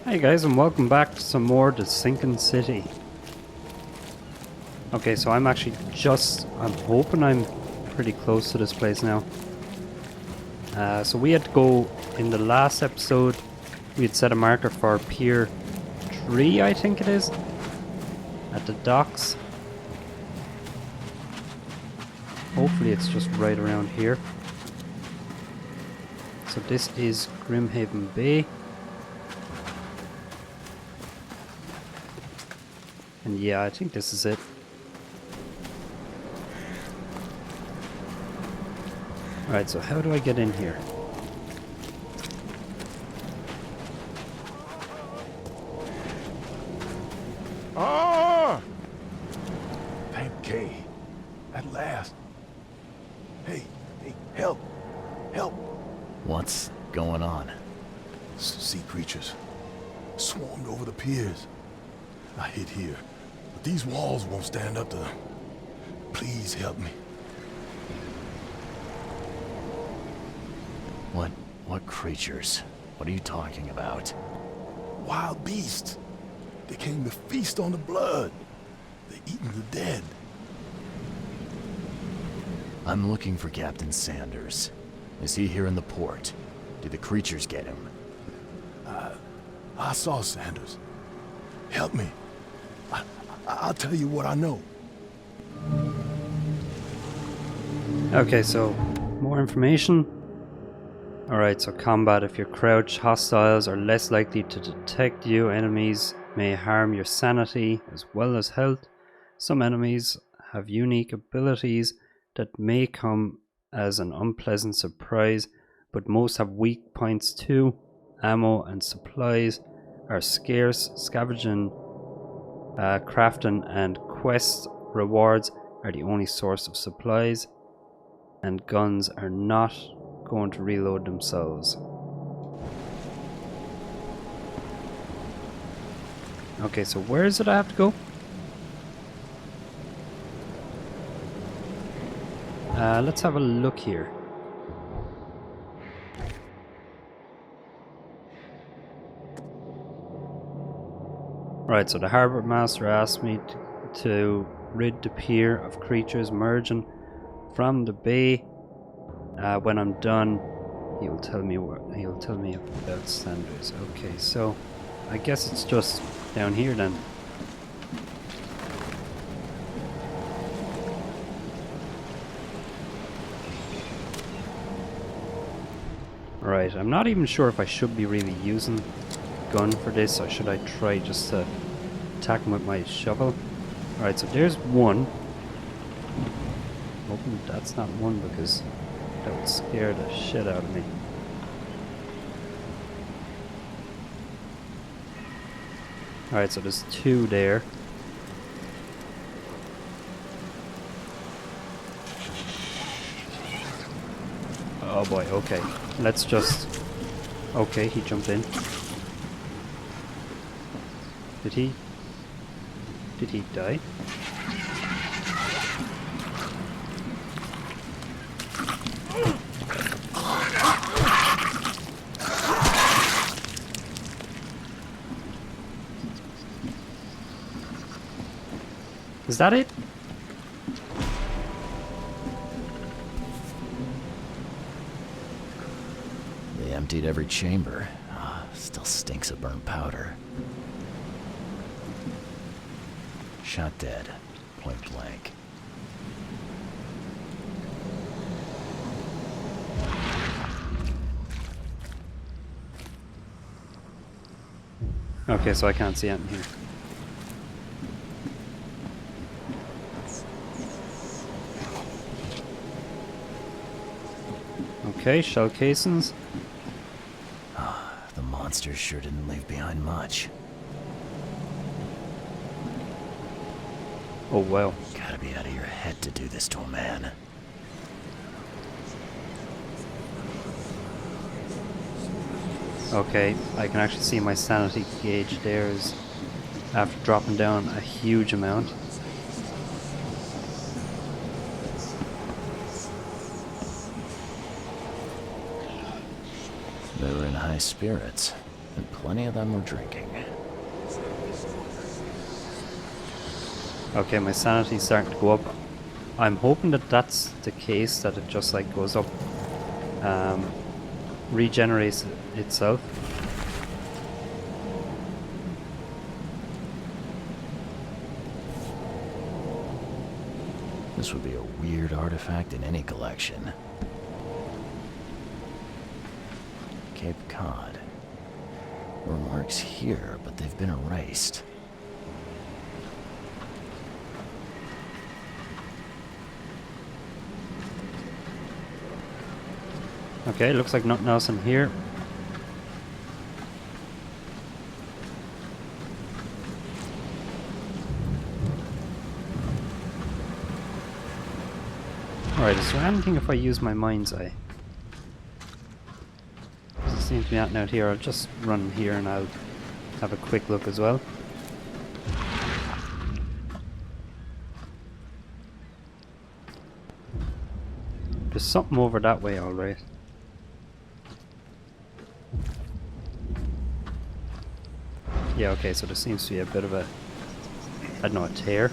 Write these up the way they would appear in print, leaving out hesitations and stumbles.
Hey guys, and welcome back to some more The Sinking City. Okay, so I'm actually I'm hoping I'm pretty close to this place now. So we had to go, in the last episode, we had set a marker for Pier 3, I think it is, at the docks. Hopefully it's just right around here. So this is Grimhaven Bay. And yeah, I think this is it. Alright, so how do I get in here? Ah! Thank Kay. At last. Hey, help! Help! What's going on? Sea creatures. Swarmed over the piers. I hid here, but these walls won't stand up to them. Please help me. What creatures? What are you talking about? Wild beasts. They came to feast on the blood. They're eating the dead. I'm looking for Captain Sanders. Is he here in the port? Did the creatures get him? I saw Sanders. Help me. I'll tell you what I know. Okay, so more information. Alright, so combat. If you're crouched, hostiles are less likely to detect you. Enemies may harm your sanity as well as health. Some enemies have unique abilities that may come as an unpleasant surprise, but most have weak points too. Ammo and supplies are scarce. Scavenging, crafting and quest rewards are the only source of supplies, and guns are not going to reload themselves. Okay, so where is it I have to go? Let's have a look here. Right, so the harbour master asked me to rid the pier of creatures merging from the bay. When I'm done, he'll tell me about Sanders. Okay, so I guess it's just down here then. Right, I'm not even sure if I should be really using gun for this, or should I try just to attack him with my shovel? Alright, so there's one. Hoping that's not one, because that would scare the shit out of me. Alright, so there's two there. Oh boy, okay. Let's just... Okay, he jumped in. Did he die? Is that it? They emptied every chamber. Still stinks of burnt powder. Shot dead. Point blank. Okay, so I can't see anything here. Okay, shell casings. The monsters sure didn't leave behind much. Oh wow. Gotta be out of your head to do this to a man. Okay, I can actually see my sanity gauge there is after dropping down a huge amount. They were in high spirits. And plenty of them were drinking. Okay, my sanity's starting to go up. I'm hoping that that's the case, that it just like goes up, regenerates itself. This would be a weird artifact in any collection. Cape Cod. There were marks here, but they've been erased. Okay, looks like nothing else in here. Alright, is there anything if I use my mind's eye? Doesn't seem to be anything out here. I'll just run here and I'll have a quick look as well. There's something over that way, alright. Yeah, okay, so there seems to be a bit of a, I don't know, a tear.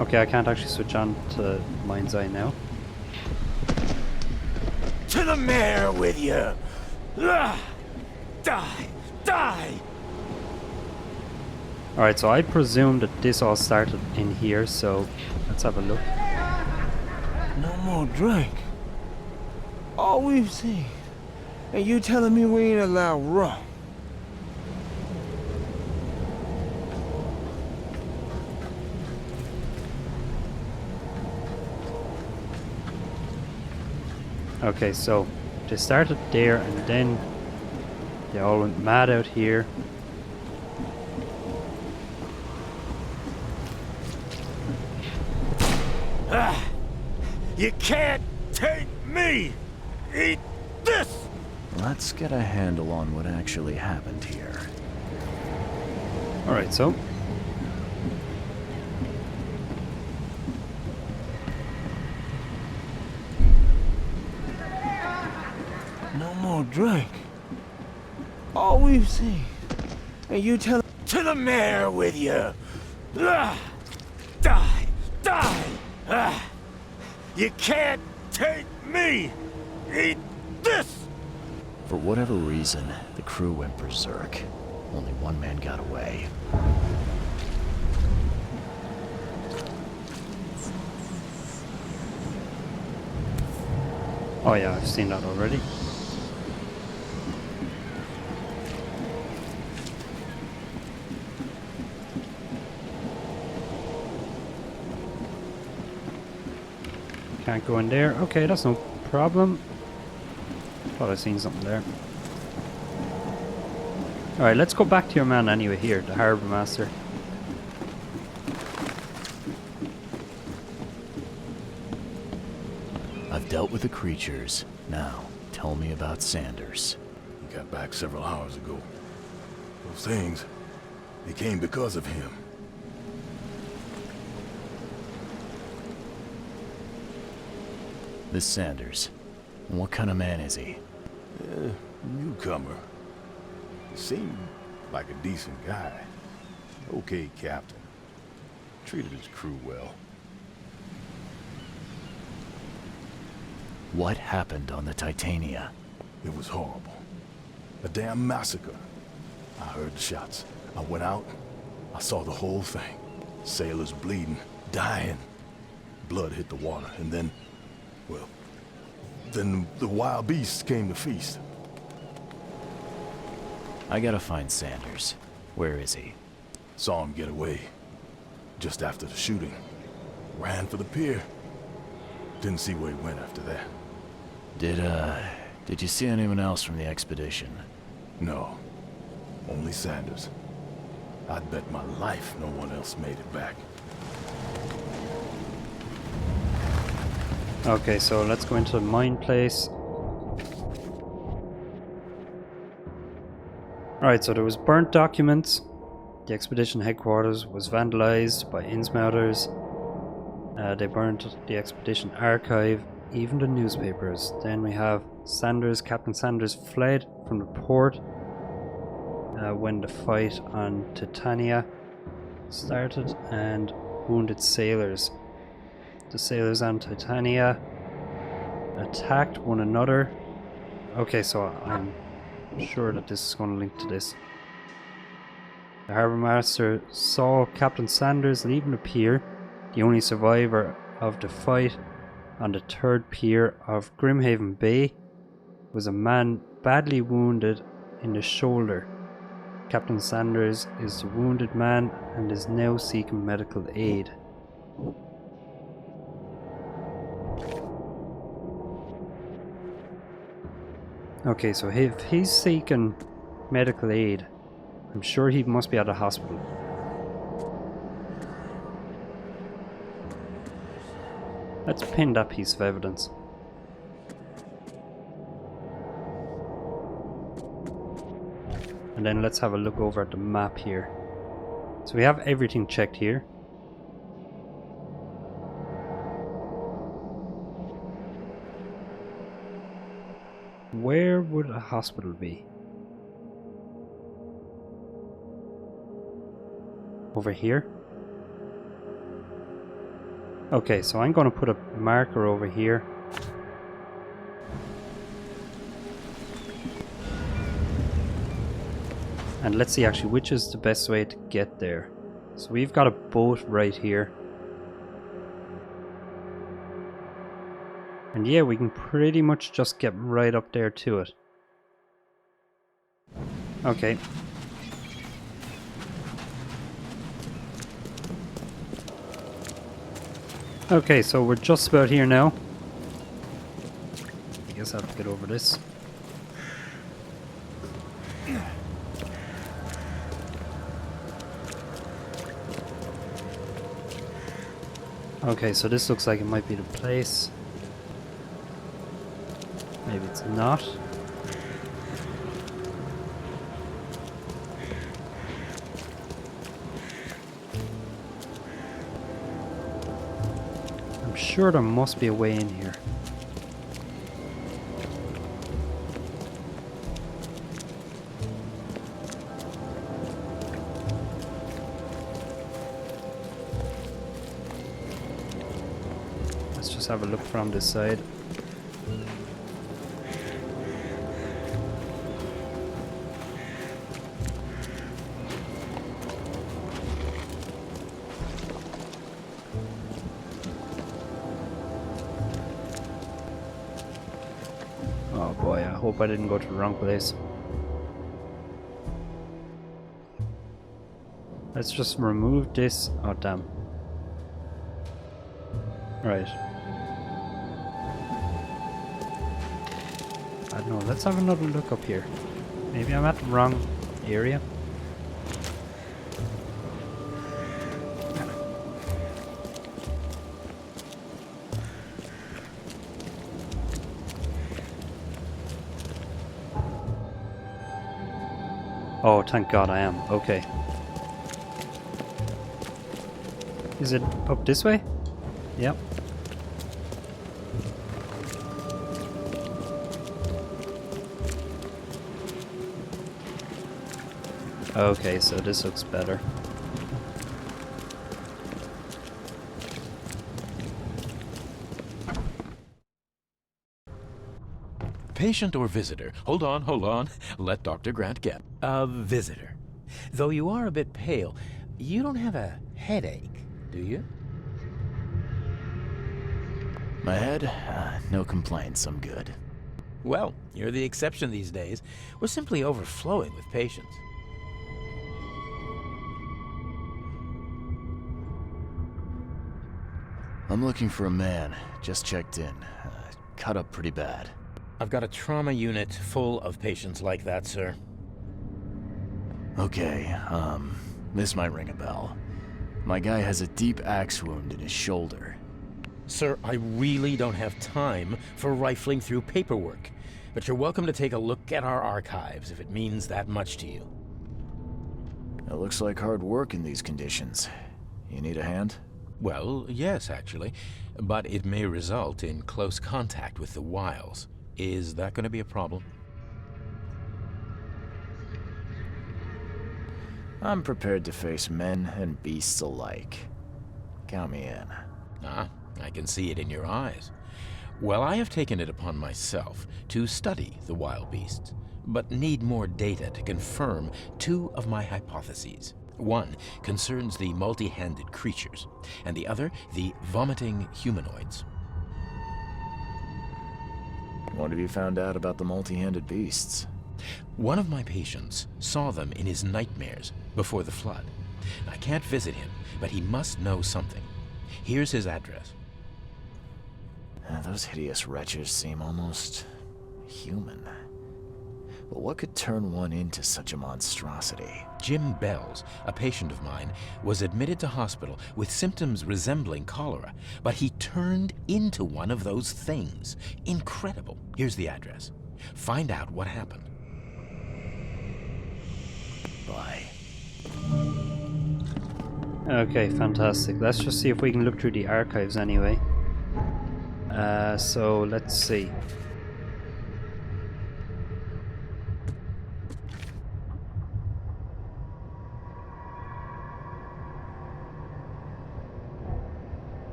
Okay, I can't actually switch on to mind's eye now. To the mare with you! Die! Die! Alright, so I presume that this all started in here, so let's have a look. No more drink. All we've seen. And you telling me we ain't allowed rum? Okay, so they started there and then they all went mad out here. You can't take me! Eat this! Let's get a handle on what actually happened here. Alright, so No more drink. All we've seen. And you telling To the mare with you! Die! Die! You can't take me! Eat this! For whatever reason, the crew went berserk. Only one man got away. oh yeah, I've seen that already. Can't go in there. Okay, that's no problem. Thought I seen something there. Alright, let's go back to your man anyway here, the harbour master. I've dealt with the creatures. Now, tell me about Sanders. He got back several hours ago. Those things, they came because of him. This Sanders. What kind of man is he? Newcomer. He seemed like a decent guy. Okay, captain. Treated his crew well. What happened on the Titania? It was horrible. A damn massacre. I heard the shots. I went out. I saw the whole thing. Sailors bleeding, dying. Blood hit the water, and then, well, then the wild beasts came to feast. I gotta find Sanders. Where is he? Saw him get away. Just after the shooting. Ran for the pier. Didn't see where he went after that. Did you see anyone else from the expedition? No. Only Sanders. I'd bet my life no one else made it back. Okay, so let's go into the mine place. Alright, so there was burnt documents. The expedition headquarters was vandalized by Innsmouters. They burned the expedition archive, even the newspapers. Then we have Sanders. Captain Sanders fled from the port when the fight on Titania started and wounded sailors. The sailors on Titania attacked one another. Okay, so I'm sure that this is going to link to this. The harbour master saw Captain Sanders leaving the pier, the only survivor of the fight on the third pier of Grimhaven Bay was a man badly wounded in the shoulder. Captain Sanders is the wounded man and is now seeking medical aid. Okay, so if he's seeking medical aid, I'm sure he must be at a hospital. Let's pin that piece of evidence. And then let's have a look over at the map here. So we have everything checked here. Where would a hospital be? Over here? Okay, so I'm going to put a marker over here. And let's see actually which is the best way to get there. So we've got a boat right here. And yeah, we can pretty much just get right up there to it. Okay. Okay, so we're just about here now. I guess I have to get over this. Okay, so this looks like it might be the place. Maybe it's not. I'm sure there must be a way in here. Let's just have a look from this side. Oh boy, I hope I didn't go to the wrong place. Let's just remove this. Oh damn. Right. I don't know, let's have another look up here. Maybe I'm at the wrong area. Oh, thank God I am. Okay. Is it up this way? Yep. Okay, so this looks better. Patient or visitor? Hold on. Let Dr. Grant get. A visitor. Though you are a bit pale, you don't have a headache, do you? My head? No complaints, I'm good. Well, you're the exception these days. We're simply overflowing with patients. I'm looking for a man. Just checked in. Cut up pretty bad. I've got a trauma unit full of patients like that, sir. Okay, this might ring a bell. My guy has a deep axe wound in his shoulder. Sir, I really don't have time for rifling through paperwork, but you're welcome to take a look at our archives if it means that much to you. It looks like hard work in these conditions. You need a hand? Well, yes, actually. But it may result in close contact with the wiles. Is that going to be a problem? I'm prepared to face men and beasts alike. Count me in. Ah, I can see it in your eyes. Well, I have taken it upon myself to study the wild beasts, but need more data to confirm two of my hypotheses. One concerns the multi-handed creatures, and the other the vomiting humanoids. What have you found out about the multi-handed beasts? One of my patients saw them in his nightmares before the flood. I can't visit him, but he must know something. Here's his address. Those hideous wretches seem almost human. But what could turn one into such a monstrosity? Jim Bells, a patient of mine, was admitted to hospital with symptoms resembling cholera, but he turned into one of those things. Incredible. Here's the address. Find out what happened. Bye. Okay, fantastic. Let's just see if we can look through the archives anyway. So let's see.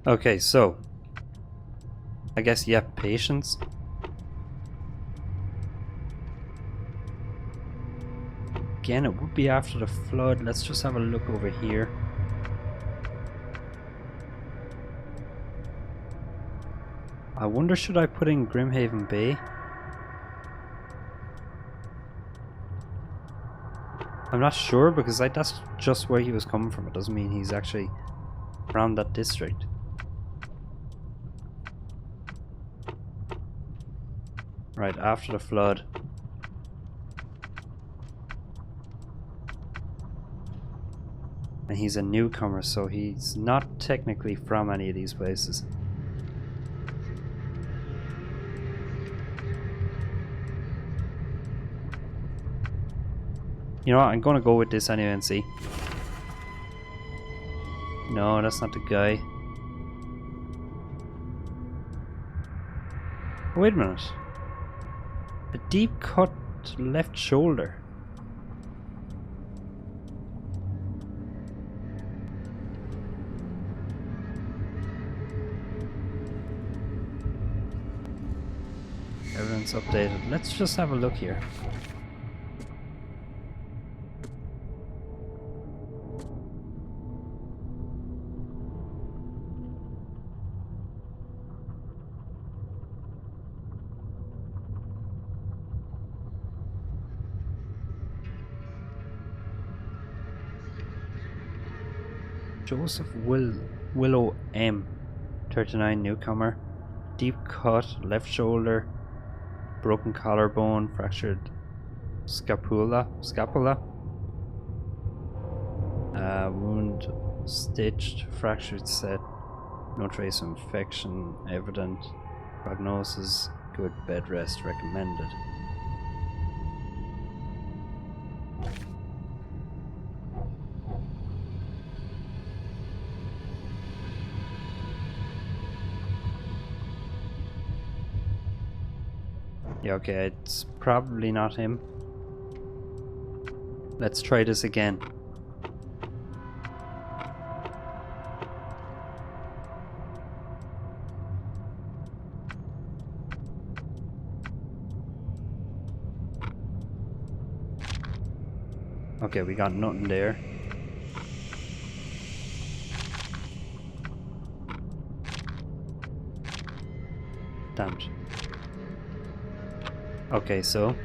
Okay, so I guess you have patience. Again, it would be after the flood. Let's just have a look over here. I wonder, should I put in Grimhaven Bay? I'm not sure, because that's just where he was coming from. It doesn't mean he's actually around that district. Right, after the flood. And he's a newcomer, so he's not technically from any of these places. You know what, I'm gonna go with this anyway and see. No, that's not the guy. Wait a minute. A deep cut left shoulder. Everyone's updated. Let's just have a look here. Joseph Willow M, 39, newcomer, deep cut, left shoulder, broken collarbone, fractured scapula, wound stitched, fractured set, no trace of infection evident, prognosis good, bed rest recommended. Yeah, okay, it's probably not him. Let's try this again. Okay, we got nothing there. Damn it. Okay, so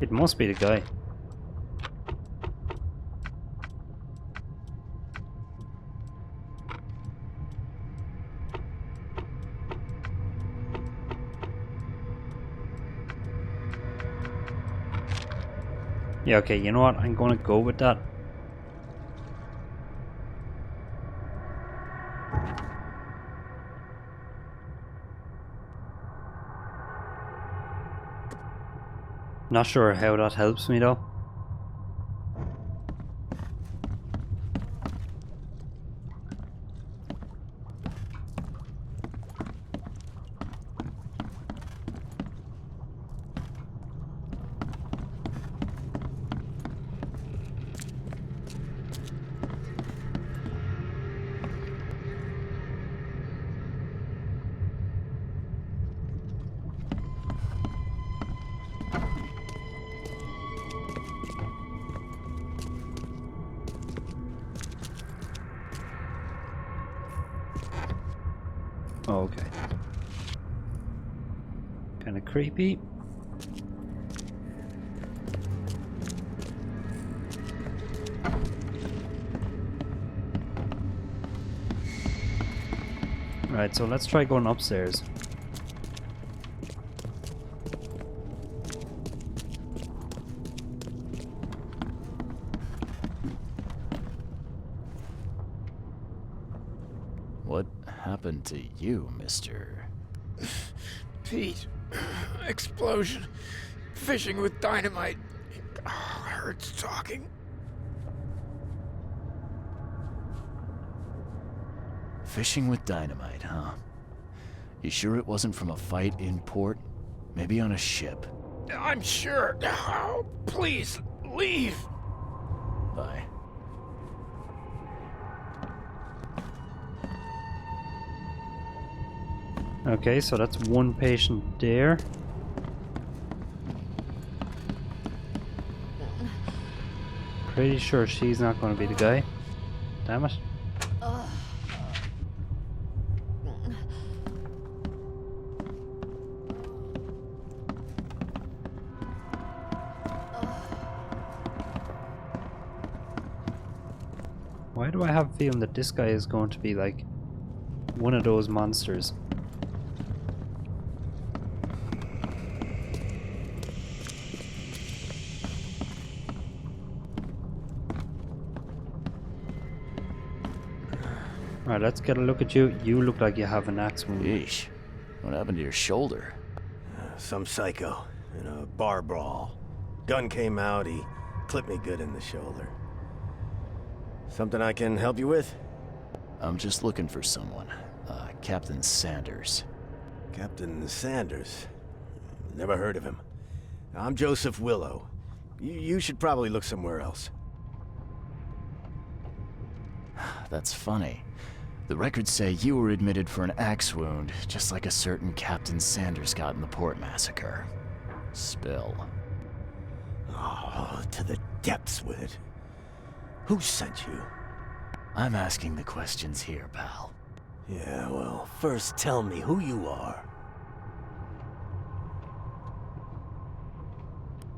it must be the guy. Yeah, okay, you know what? I'm gonna go with that. Not sure how that helps me though. Oh, okay. Kind of creepy. Right, so let's try going upstairs. What happened to you, mister? Pete, explosion, fishing with dynamite. Hurts talking. Fishing with dynamite, huh? You sure it wasn't from a fight in port? Maybe on a ship? I'm sure. Oh, please, leave. Bye. Okay, so that's one patient there. Pretty sure she's not going to be the guy. Damn it. Why do I have a feeling that this guy is going to be like one of those monsters? Alright, let's get a look at you. You look like you have an axe wound. Yeesh. What happened to your shoulder? Some psycho in a bar brawl. Gun came out, he clipped me good in the shoulder. Something I can help you with? I'm just looking for someone. Captain Sanders. Captain Sanders? Never heard of him. I'm Joseph Willow. You should probably look somewhere else. That's funny. The records say you were admitted for an axe wound, just like a certain Captain Sanders got in the port massacre. Spill. Oh, to the depths with it. Who sent you? I'm asking the questions here, pal. Yeah, well, first tell me who you are.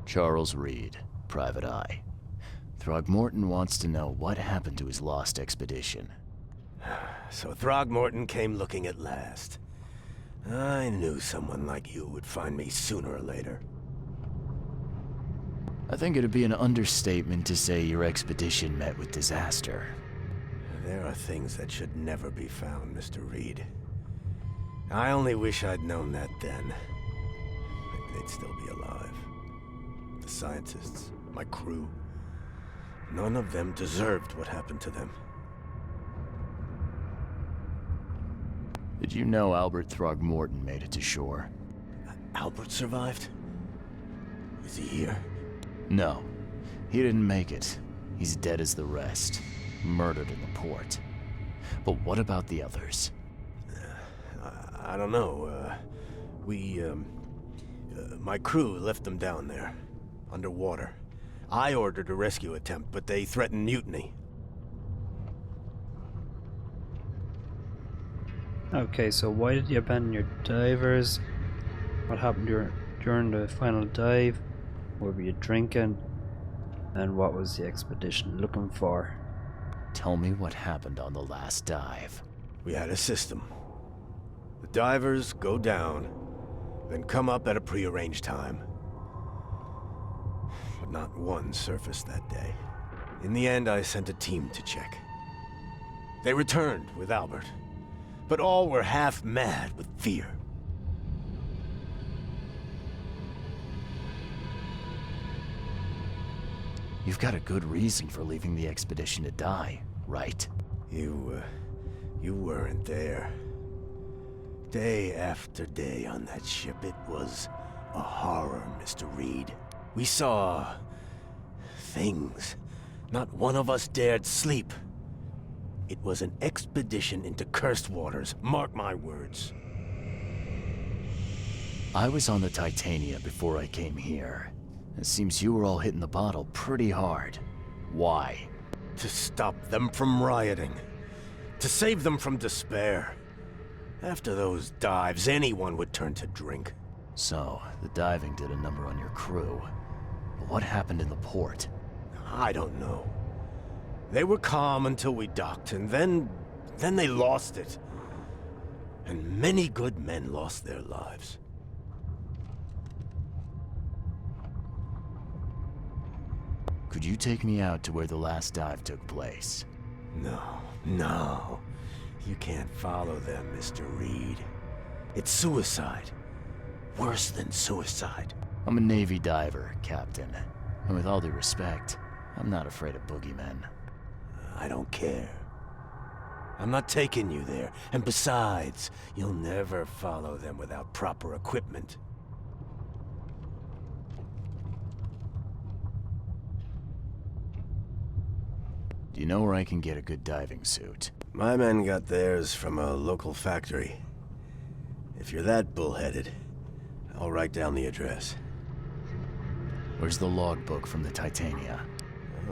Charles Reed, Private Eye. Throgmorton wants to know what happened to his lost expedition. So Throgmorton came looking at last. I knew someone like you would find me sooner or later. I think it'd be an understatement to say your expedition met with disaster. There are things that should never be found, Mr. Reed. I only wish I'd known that then. Maybe they'd still be alive. The scientists, my crew, none of them deserved what happened to them. Did you know Albert Throgmorton made it to shore? Albert survived? Is he here? No, he didn't make it. He's dead as the rest. Murdered in the port. But what about the others? I don't know. My crew left them down there, underwater. I ordered a rescue attempt, but they threatened mutiny. Okay, so why did you abandon your divers? What happened during the final dive? What were you drinking? And what was the expedition looking for? Tell me what happened on the last dive. We had a system. The divers go down, then come up at a prearranged time. But not one surfaced that day. In the end, I sent a team to check. They returned with Albert, but all were half mad with fear. You've got a good reason for leaving the expedition to die, right? You weren't there. Day after day on that ship, it was a horror, Mr. Reed. We saw things. Not one of us dared sleep. It was an expedition into cursed waters, mark my words. I was on the Titania before I came here. It seems you were all hitting the bottle pretty hard. Why? To stop them from rioting. To save them from despair. After those dives, anyone would turn to drink. So, the diving did a number on your crew. But what happened in the port? I don't know. They were calm until we docked, and then they lost it. And many good men lost their lives. Could you take me out to where the last dive took place? No. You can't follow them, Mr. Reed. It's suicide. Worse than suicide. I'm a Navy diver, Captain. And with all due respect, I'm not afraid of boogeymen. I don't care. I'm not taking you there. And besides, you'll never follow them without proper equipment. Do you know where I can get a good diving suit? My men got theirs from a local factory. If you're that bullheaded, I'll write down the address. Where's the logbook from the Titania?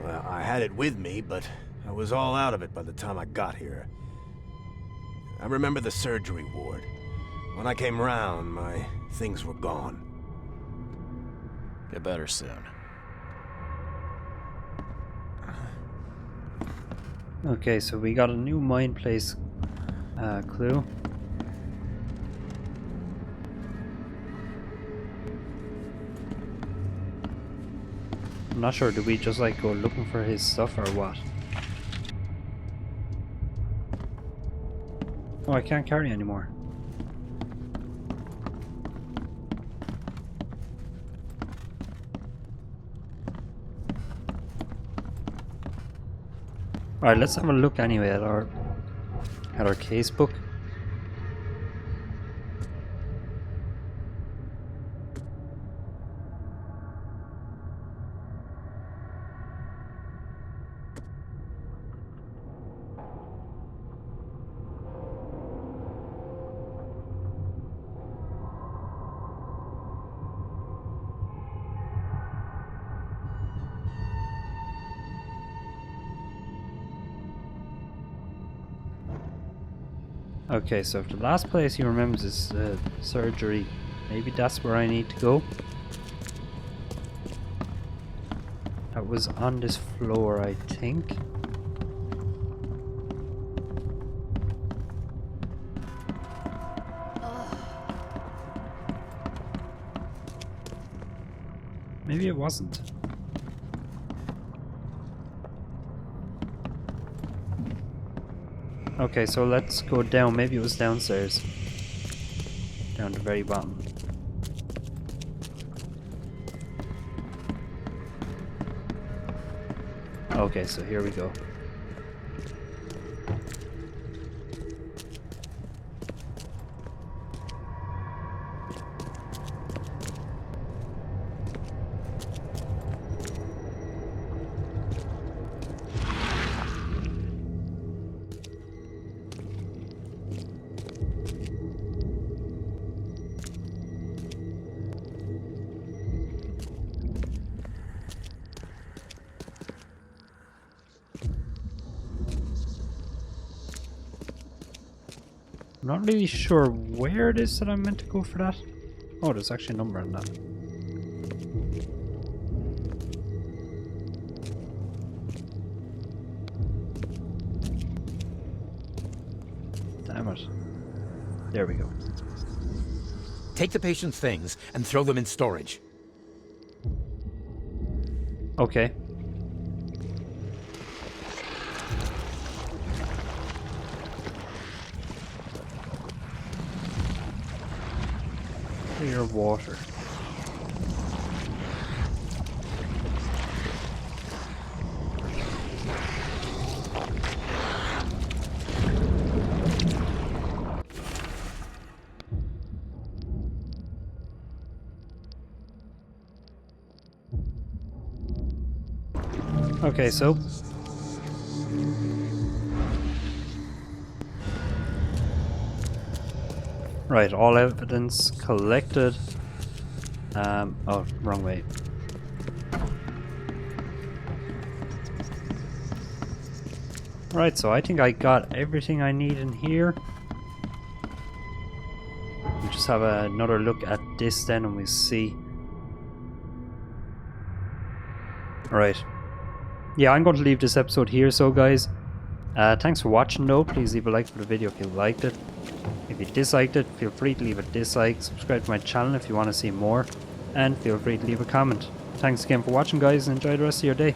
Well, I had it with me, but I was all out of it by the time I got here. I remember the surgery ward. When I came round, my things were gone. Get better soon. Okay, so we got a new mine place clue. I'm not sure, do we just like go looking for his stuff or what? Oh, I can't carry anymore. Alright, let's have a look anyway at our case book. Okay, so if the last place he remembers is surgery, maybe that's where I need to go. That was on this floor, I think. Maybe it wasn't. Okay, so let's go down. Maybe it was downstairs. Down the very bottom. Okay, so here we go. I'm not really sure where it is that I'm meant to go for that. Oh, there's actually a number on that. Damn it. There we go. Take the patient's things and throw them in storage. Okay. Clear water. Okay, so right, all evidence collected. Oh, wrong way. Right, so I think I got everything I need in here. We'll just have another look at this then and we'll see. Right. Yeah, I'm going to leave this episode here, so guys. Thanks for watching though. Please leave a like for the video if you liked it. If you disliked it, feel free to leave a dislike. Subscribe to my channel if you want to see more. And feel free to leave a comment. Thanks again for watching, guys, and enjoy the rest of your day.